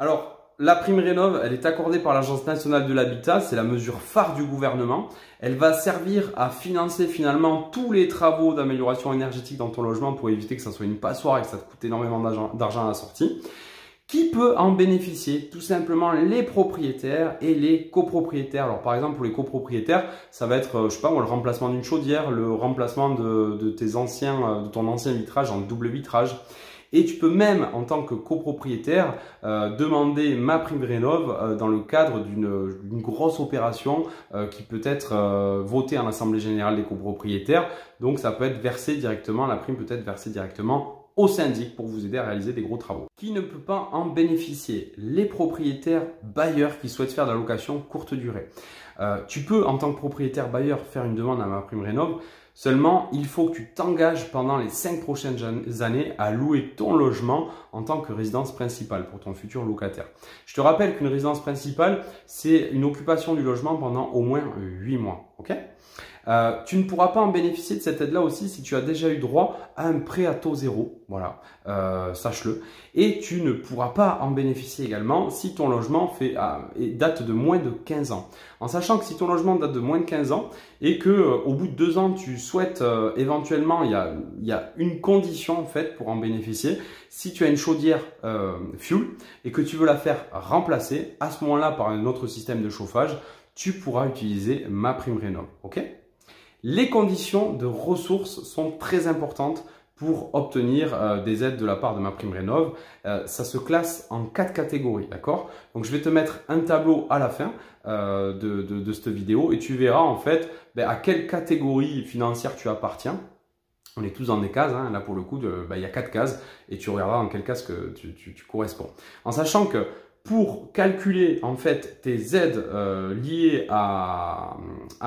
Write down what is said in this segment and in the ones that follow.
Alors, la prime rénov, elle est accordée par l'Agence nationale de l'habitat, c'est la mesure phare du gouvernement. Elle va servir à financer finalement tous les travaux d'amélioration énergétique dans ton logement pour éviter que ça soit une passoire et que ça te coûte énormément d'argent à la sortie. Qui peut en bénéficier? Tout simplement les propriétaires et les copropriétaires. Alors par exemple pour les copropriétaires, ça va être, je sais pas moi, le remplacement d'une chaudière, le remplacement de ton ancien vitrage en double vitrage. Et tu peux même, en tant que copropriétaire, demander ma prime rénov dans le cadre d'une grosse opération qui peut être votée en assemblée générale des copropriétaires. Donc ça peut être versé directement, la prime peut être versée directement au syndic pour vous aider à réaliser des gros travaux. Qui ne peut pas en bénéficier? Les propriétaires bailleurs qui souhaitent faire de la location courte durée. Tu peux, en tant que propriétaire bailleur, faire une demande à ma prime rénov. Seulement, il faut que tu t'engages pendant les 5 prochaines années à louer ton logement en tant que résidence principale pour ton futur locataire. Je te rappelle qu'une résidence principale, c'est une occupation du logement pendant au moins 8 mois. Ok ? Tu ne pourras pas en bénéficier de cette aide-là aussi si tu as déjà eu droit à un prêt à taux zéro, voilà, sache-le. Et tu ne pourras pas en bénéficier également si ton logement date de moins de 15 ans. En sachant que si ton logement date de moins de 15 ans et que au bout de 2 ans tu souhaites éventuellement, il y a une condition en fait pour en bénéficier. Si tu as une chaudière fuel et que tu veux la faire remplacer, à ce moment-là par un autre système de chauffage, tu pourras utiliser ma prime rénov. Ok ? Les conditions de ressources sont très importantes pour obtenir des aides de la part de ma prime rénov. Ça se classe en 4 catégories, d'accord? Donc, je vais te mettre un tableau à la fin de cette vidéo et tu verras en fait à quelle catégorie financière tu appartiens. On est tous dans des cases, hein. Là pour le coup, il y a 4 cases et tu regarderas en quelle case que tu corresponds. En sachant que pour calculer en fait tes aides liées à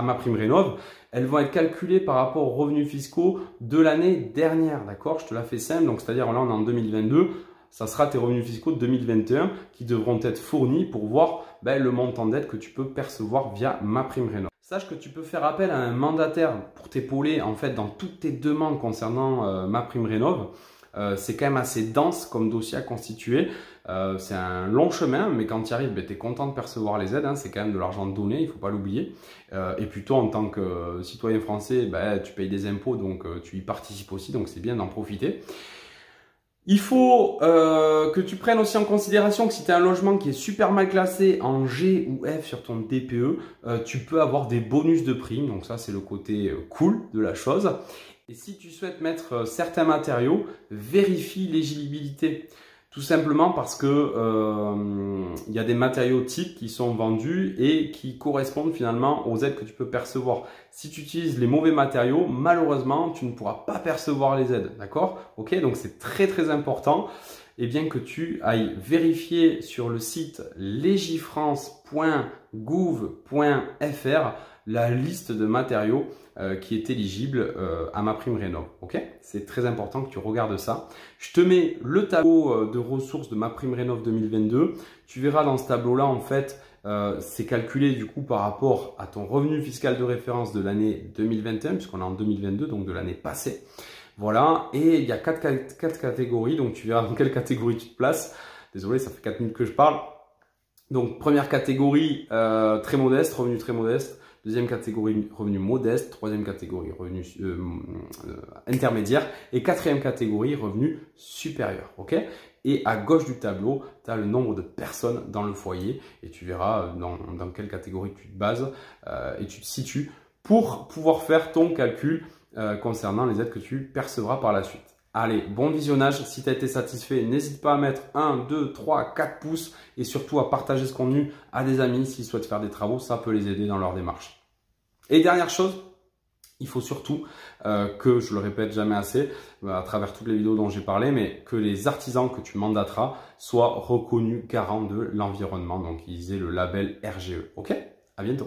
ma prime rénov, elles vont être calculées par rapport aux revenus fiscaux de l'année dernière, d'accord? Je te la fais simple, donc c'est-à-dire là on est en 2022, ça sera tes revenus fiscaux de 2021 qui devront être fournis pour voir le montant d'aide que tu peux percevoir via ma prime rénov. Sache que tu peux faire appel à un mandataire pour t'épauler en fait dans toutes tes demandes concernant ma prime rénov. C'est quand même assez dense comme dossier à constituer. C'est un long chemin, mais quand tu y arrives, tu es content de percevoir les aides. Hein, c'est quand même de l'argent donné, il ne faut pas l'oublier. Et puis toi, en tant que citoyen français, tu payes des impôts, donc tu y participes aussi, donc c'est bien d'en profiter. Il faut que tu prennes aussi en considération que si tu as un logement qui est super mal classé en G ou F sur ton DPE, tu peux avoir des bonus de prime. Donc ça, c'est le côté cool de la chose. Et si tu souhaites mettre certains matériaux, vérifie l'éligibilité. Tout simplement parce que il y a des matériaux types qui sont vendus et qui correspondent finalement aux aides que tu peux percevoir. Si tu utilises les mauvais matériaux, malheureusement, tu ne pourras pas percevoir les aides. D'accord? Ok, donc c'est très très important. Et bien que tu ailles vérifier sur le site legifrance.gouv.fr la liste de matériaux qui est éligible à ma prime rénov. Ok, c'est très important que tu regardes ça. Je te mets le tableau de ressources de ma prime rénov 2022. Tu verras dans ce tableau-là, en fait, c'est calculé du coup par rapport à ton revenu fiscal de référence de l'année 2021, puisqu'on est en 2022, donc de l'année passée. Voilà, et il y a 4 catégories, donc tu verras dans quelle catégorie tu te places. Désolé, ça fait 4 minutes que je parle. Donc, première catégorie, très modeste, revenu très modeste. Deuxième catégorie, revenu modeste. Troisième catégorie, revenu intermédiaire. Et quatrième catégorie, revenu supérieur. Ok? Et à gauche du tableau, tu as le nombre de personnes dans le foyer. Et tu verras dans quelle catégorie tu te bases et tu te situes pour pouvoir faire ton calcul concernant les aides que tu percevras par la suite. Allez, bon visionnage. Si tu as été satisfait, n'hésite pas à mettre 1, 2, 3, 4 pouces et surtout à partager ce contenu à des amis s'ils souhaitent faire des travaux. Ça peut les aider dans leur démarche. Et dernière chose, il faut surtout que, je le répète jamais assez, à travers toutes les vidéos dont j'ai parlé, mais que les artisans que tu mandateras soient reconnus garants de l'environnement. Donc, ils aient le label RGE. Ok? À bientôt.